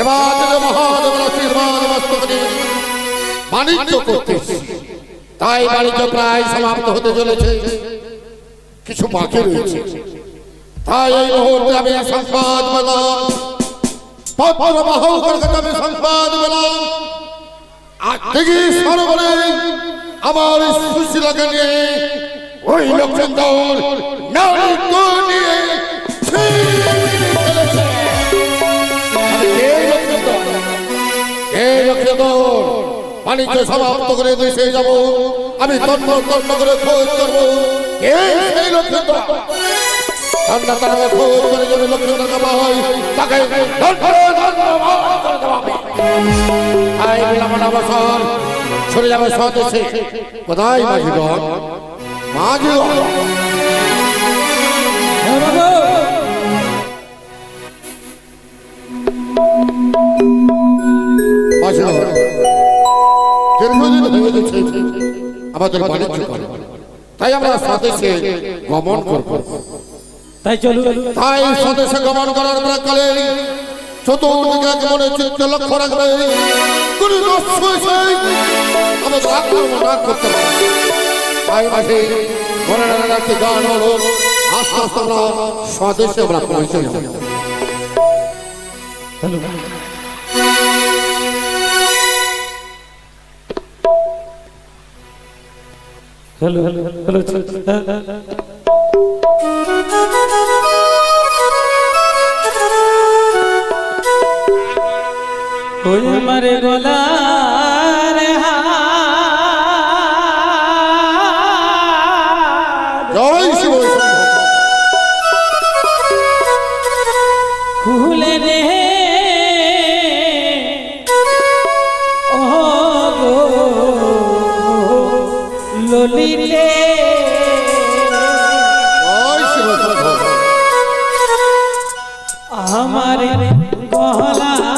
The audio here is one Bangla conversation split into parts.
রাজা মহাদেবের আশীর্বাদ মস্তকে বাণিজ্য করতেছি। তাই বাণিজ্য প্রায় সমাপ্ত হতে চলেছে, কিছু বাকি রয়েছে। তাই এই মুহূর্তে আমি সংবাদ পেলাম, পত্র বাহকের কাছে আমি সংবাদ পেলাম, আজ থেকে সরোবরে আমার সুশীলাকে নিয়ে ওই লক্ষ্মণ নারীত্ব নিয়ে বাণিজ্য সমাপ্ত করে দেশে যাব। আমি তন্ন তন্ন করে খোঁজ করবো সেই লক্ষ্মণ ঠান্ডা তারা খোঁজ করে যাবে লক্ষ্মণ ভাই তাকে অবসর সরে যাবে স্বদেশে। কোথায় মাঝিগণ? মাঝিগণ দীর্ঘদিন হয়ে গেছে আমাদের বাণিজ্য করে, তাই আমরা স্বদেশে গমন করব। তাই চলুন। তাই স্বদেশে গমন করার প্রাক্কালে চতুর্দিকে মনে চিত্ত লক্ষ্য রাখবে, কোন আমাদের আক্রমণ না করতে পারে। তাই মাঝে মনে রাখতে গান হলো আস্তে আস্তে আমরা স্বদেশে আমরা পৌঁছে যাব। হ্যালো হ্যালো হ্যালো ওই মারে গলার জয় শিব খুলে রে ও গো ললিতে জয় শিব আমার গলার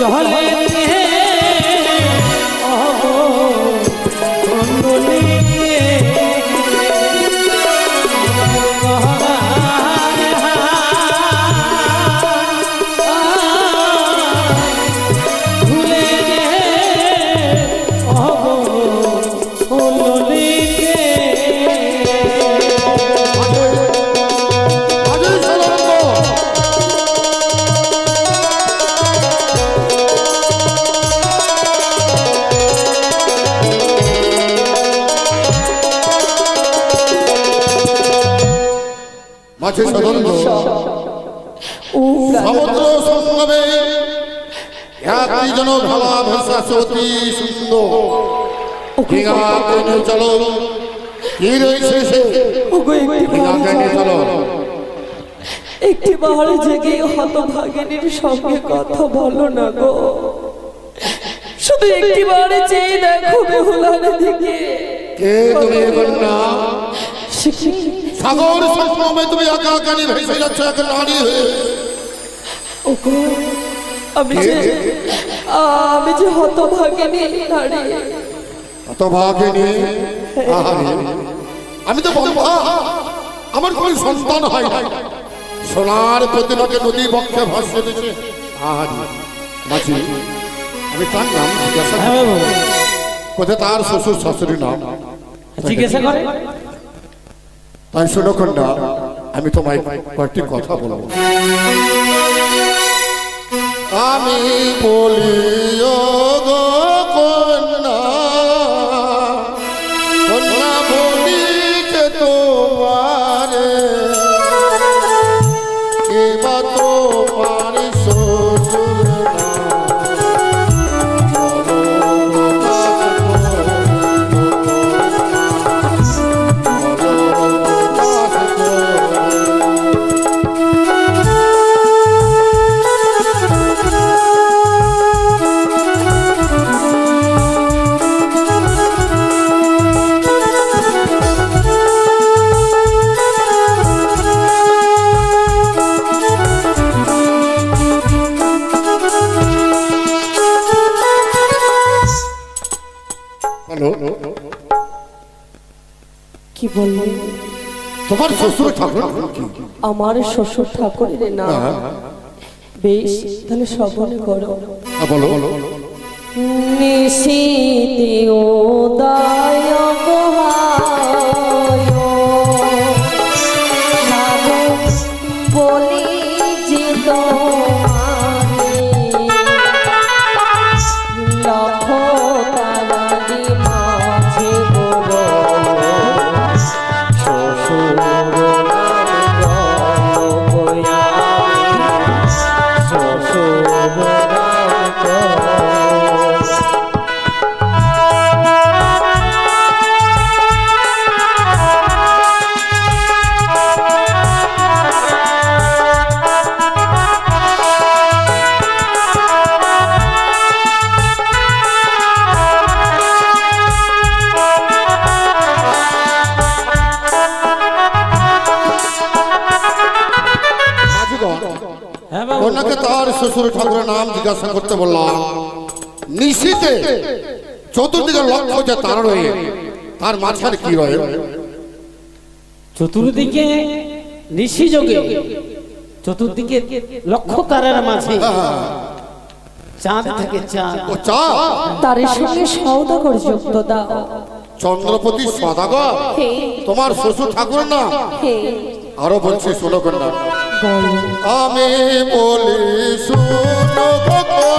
চলে সমুদ্র সংগমে একটি জন ভালা ভাষা অতি সুন্দর চলো কি রয়েছে চলো একটি বাড়ি জেগে হতভাগিনীর সঙ্গে কথা বলো না গো, শুধু একটি বাড়ি চেয়ে দেখো বেহুলার দিকে। কে তুমি কন্যা? সাগর সংগমে তুমি একা একানি ভেসে যাচ্ছ এক নারী হয়ে। আমি যে হতভাগিনী নারী। হতভাগিনী? আমি তো বলবো আমার কোন সন্তান হয় না, সোনার প্রতিমাকে নদী বক্ষে ভাসিয়ে দিয়েছে। মাঝি আমি তার নাম জিজ্ঞাসা কোথায়, তার শ্বশুর শাশুড়ি নাম জিজ্ঞাসা করে। তাই শোনো কন্যা, আমি তোমায় কয়েকটি কথা বলবো। আমি বলি ও গো কন্যা, কন্যা বলি যে তোমারে এবা তোমার শ্বশুর কি বললে? তোমার শ্বশুর ঠাকুর? আমার শ্বশুর ঠাকুরের নাম? বেশ, তাহলে শ্রবণ করো। বলো। নিশীতে উদয় বলি যে লক্ষ তারারি মাঝে কন্যাকে তার শ্বশুর ঠাকুরের নাম জিজ্ঞাসা করতে বললাম। নিশীতে চতুর্দিকে লক্ষ যে তারা রয়ে, তার মাঝখানে কি রয়ে? চতুর্দিকে নিশি যোগে চতুর্দিকে লক্ষ তারার মাঝে চাঁদ থাকে। চাঁদ ও চাঁদ, তার সঙ্গে সওদাগর যুক্ত দাও। চন্দ্রপতি সওদাগর তোমার শ্বশুর ঠাকুরের নাম? আরো বলছি শোনো কন্যা, আমি বলি শোনো কন্যা,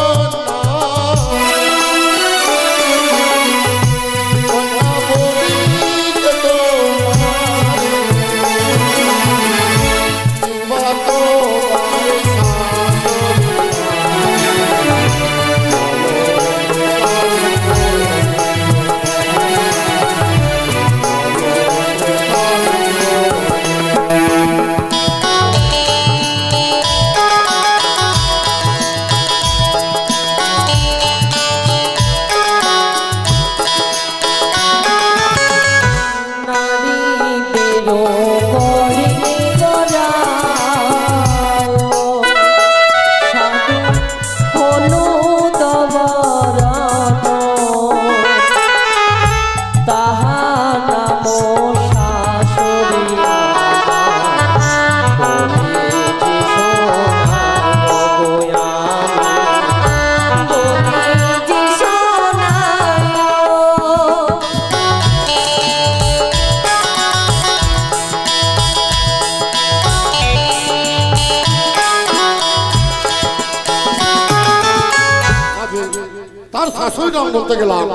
শাশুড়ি নাম বলতে গেলাম,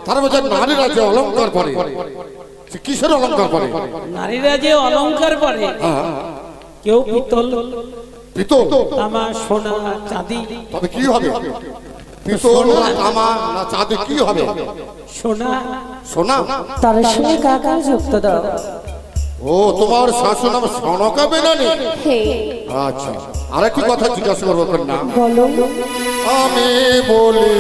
তার মধ্যে নারীরা যে অলংকার পরে, সে কিসের অলংকার পরে? নারীরা যে অলংকার পরে, কেউ পিতল, পিতল, তামা, সোনা, চাঁদি। তবে কি হবে? পিতল না তামা না চাঁদি কি হবে? সোনা। সোনা। তার সঙ্গে কাকার যুক্ত দাও। ও, তোমার শাশুড়ি নাম সনকা বেনানি? হ্যাঁ। আচ্ছা, আরেকটি কথা জিজ্ঞাসা করবো না? বলো। আমি বলি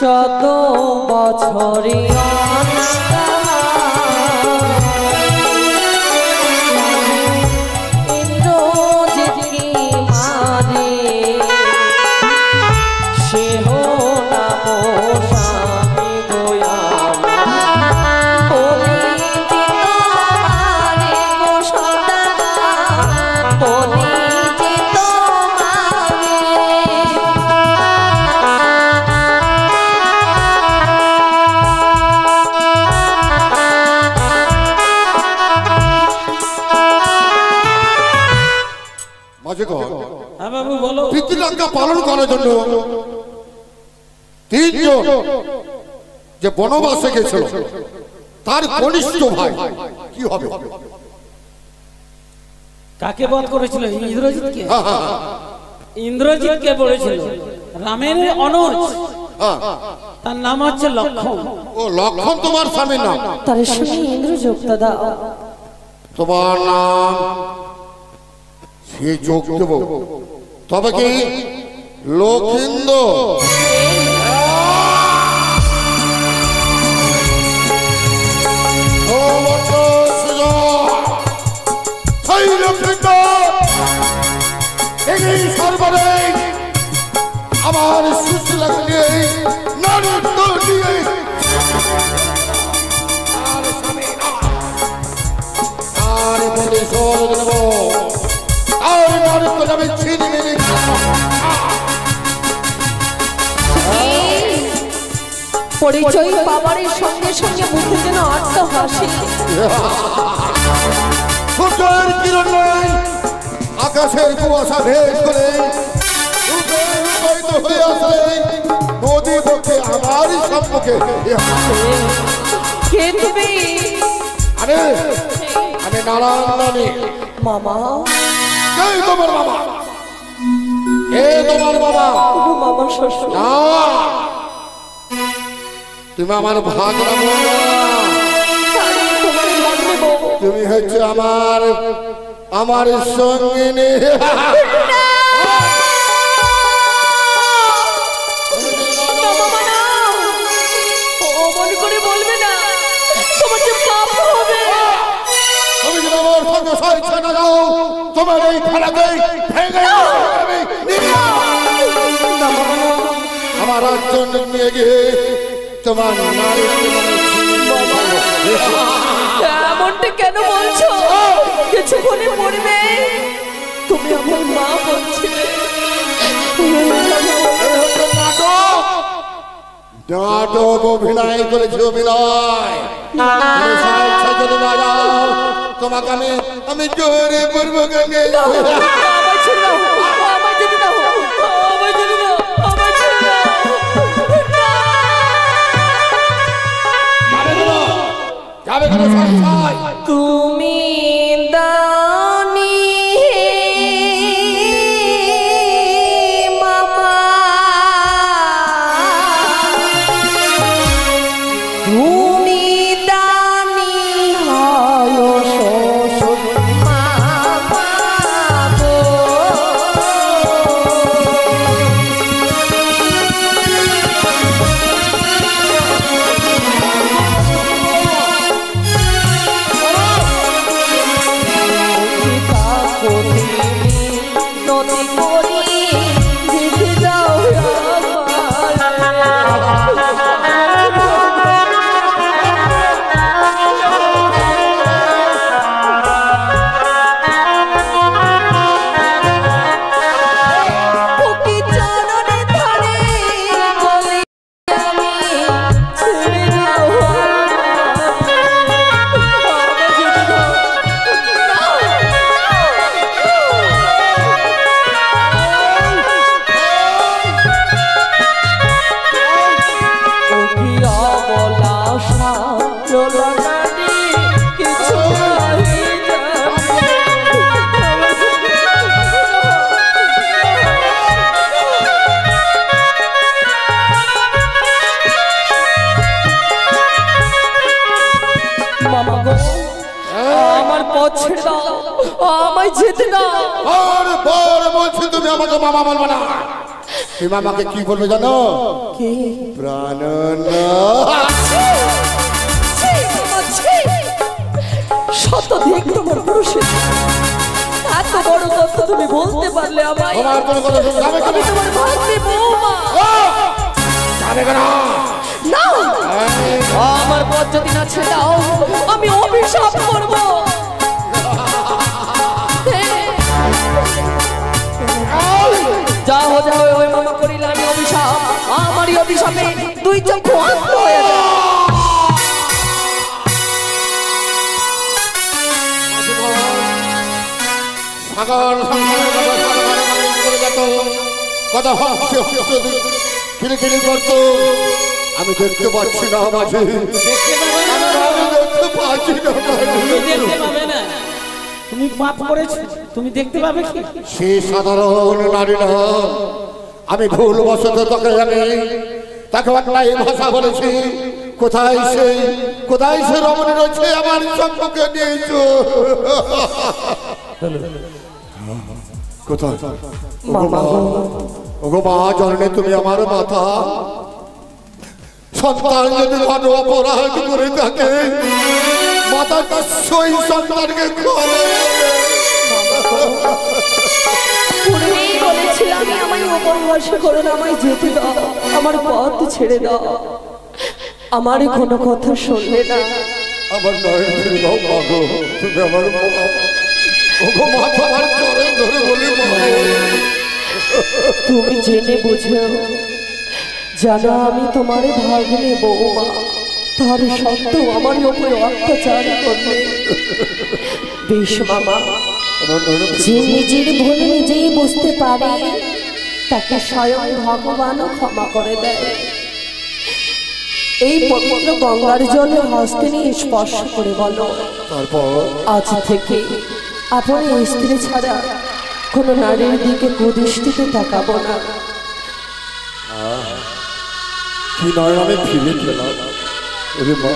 যত বছরে প্রীতিলঙ্কা পালন করার জন্য তিনজন যে বনবাসে গেছিল, তার কনিষ্ঠ ভাই কি হবে? কাকে বধ করেছিল? ইন্দ্রজিৎকে। ইন্দ্রজিৎকে বলেছিল রামের অনুজ, তার নাম হচ্ছে লক্ষণ। ও, লক্ষণ তোমার স্বামীর নাম? তার সঙ্গে ইন্দ্র যুক্ত দাও। তোমার নাম সে যোগ দেব, তবে কি লক্ষিন্দ? আমার সুশীলা দিয়ে নারীত্ব দিয়ে আর বলে সর দেব, আর নারীত্ব যাবে ছিনিয়ে নিয়ে। পরিচয় পাওয়ার সঙ্গে সঙ্গে মুখে যেন অর্থ হাসি। সূর্যের কিরণ আকাশের কুয়াশা ভেদ করে হয়ে আসে নদী পক্ষে আমারই সম্মুখে। কে তুমি? আরে আমি নারায়ণ মামা। কে তোমার বাবা? কে তোমার বাবা? মামা শ্বশুর। না, তুমি আমার ভাগনা, তুমি হচ্ছে আমার সঙ্গিনী। অমন করে বলবে না, তোমার যে পাপ হবে। তুমি যদি আমার সঙ্গে সহিংসা না যাও, তোমার এই খেলাতেই ভেঙে আমার রাজ্য নিয়ে গিয়ে তোমার নারী। এমনটা কেন বলছো? কিছুক্ষণে মরবে। তুমি আমার মা বলছিলে। নাটক অভিনয় করেছি, অভিনয়। যদি না যাও, তোমাকে আমি জোরে পড়বো গঙ্গে। তুমি দানি মামা, তুমি দানি হয় শ্বশুর মামা গো। কোথায় আমায় যেতে দাও। বারবার বলছি তুমি আমাকে মামা বলবে না। তুমি আমাকে কি বলবে জানো? কি? প্রাণনাথ। শতধিক তোমার প্রসিদ্ধ, এত বড় কথা তুমি বলতে পারলে আমায়? তোমার কোনো কথা শুনতে হবে আমি তোমার ভাগ্নে বৌমা। যাবে কেন? না, আমার পথ যদি না ছেড়ে দাও আমি অভিশাপ করব। যা হো যা ওই মামা করিলে আমি অভিশাপ, আমারই অভিশাপে দুই চক্ষু অন্ধ হয়ে যায়। সাগর কথা খিলিখিলি করতো, আমি দেখতে পাচ্ছি না মাঝে, আমি দেখতে পাচ্ছি না। তুমি দেখতে পাবে না, তুমি পাপ করেছো, তুমি দেখতে পাবে কি? সে সাধারণ নারী না, আমি ভুল বশত তোকে জানি, তাকে অন্যায় ভাষা বলেছি। কোথায় সে রমণী রয়েছে আমার সম্পর্কে নিয়েছো? কোথায়? ওগো মা, জননী তুমি আমার মাতা। সন্তান যদি কোনো অপরাধ করে থাকে, মাতাটা সেই সন্তানকে বলেছিলাম আমায় উপহাস করো না, আমায় যেতে দাও, আমার পথ ছেড়ে দাও। আমার কোনো কথা শুনলে না। আমার নয়ন ফিরে দাও মাগো, তুমি আমার মা। ওগো মা, তোমার চরণ ধরে বলি মা, তুমি জেনে বুঝো জানো আমি তোমার ভাগ্নে বৌমা, তার সত্ত্বেও আমার উপরে অত্যাচার করবে। বেশ মামা, যে নিজের ভুল নিজেই বুঝতে পারে তাকে স্বয়ং ভগবানও ক্ষমা করে দেয়। এই পবিত্র গঙ্গার জলে হস্তে নিয়ে স্পর্শ করে বলো, তারপর আজ থেকে আপনার স্ত্রী ছাড়া কোনো নারীর দিকে কুদৃষ্টিতে তাকাবো না। কি নয় আমি ফিরে গেলাম। ওরে মা,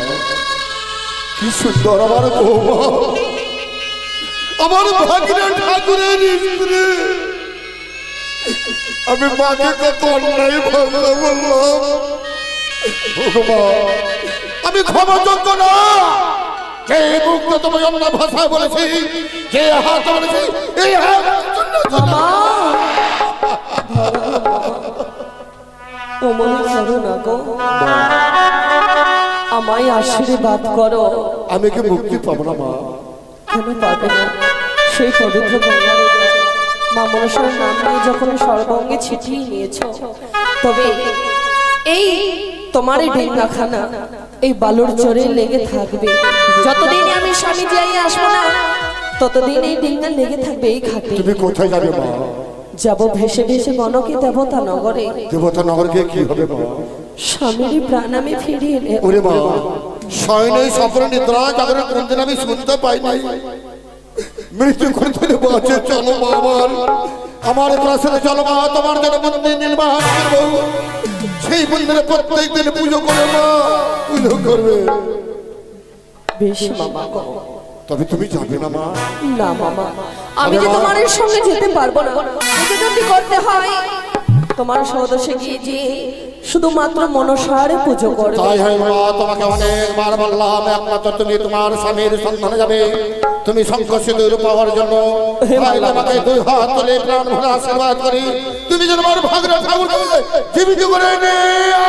কি সুন্দর আমার বৌমা, আমার ভাগ্নে ঠাকুরের স্ত্রী। আমি মাকে কত অন্যায় ভাবনা বললাম। ওগো মা, আমি ক্ষমাযোগ্য না। যে মুখটা তোমায় অন্য ভাষায় বলেছি, যে হাত বলেছি, এই হাত অমনি করো না গো, আমায় আশীর্বাদ করো। আমি কি মুক্তি পাবো না মা? কেন পাবে না? সেই পবিত্র গঙ্গার মা মনসার নাম নিয়ে যখন সর্বঙ্গে ছিটিয়ে নিয়েছ, তবে এই তোমার এই ডেঙ্গাখানা এই বালুর চরে লেগে থাকবে। যতদিন আমি স্বামী যাই আসবো না, ততদিন এই ডেঙ্গা লেগে থাকবে এই ঘাটে। তুমি কোথায় যাবে মা? যাবো ভেসে ভেসে গণকে দেবতা নগরে। দেবতা নগরকে কি হবে মা? স্বামীর প্রাণ আমি ফিরিয়ে নেব। ওরে মা, শয়নে স্বপ্ন নিদ্রা জাগরণ কোনদিন আমি শুনতে পাই নাই। মৃত্যু কোনদিন বাঁচে চলো মা, আমার প্রাসাদে চলো মা, তোমার জন্য মন্দির নির্মাণ করবো। সেই মন্দিরে প্রত্যেক দিন পুজো করে মা, পুজো করবে। বেশ মামা গো। তবে তুমি যাবে না মা? না মামা, আমি যে তোমার সঙ্গে যেতে পারবো না। এটা যদি করতে হয় তোমার সদস্যে গিয়ে যে শুধুমাত্র মনসারে পুজো করবে। তাই হয় মা, তোমাকে অনেকবার বললাম একমাত্র তুমি তোমার স্বামীর সন্ধানে যাবে। তুমি শঙ্খ সিঁদুর পাওয়ার জন্য তোমাকে দুই হাত তুলে প্রাণ ভরে আশীর্বাদ করি। তুমি যেন আমার ভাগ্নে ঠাকুর জীবিত করে নিয়ে